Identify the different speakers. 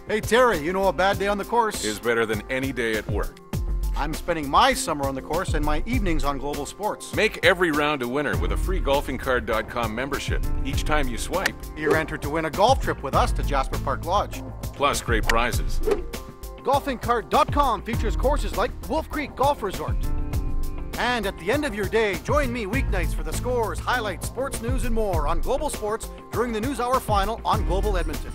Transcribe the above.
Speaker 1: Hey Terry, you know a bad day on the course
Speaker 2: is better than any day at work.
Speaker 1: I'm spending my summer on the course and my evenings on Global Sports.
Speaker 2: Make every round a winner with a free golfingcard.com membership. Each time you swipe,
Speaker 1: you're entered to win a golf trip with us to Jasper Park Lodge.
Speaker 2: Plus great prizes.
Speaker 1: Golfingcard.com features courses like Wolf Creek Golf Resort. And at the end of your day, join me weeknights for the scores, highlights, sports news, and more on Global Sports during the NewsHour final on Global Edmonton.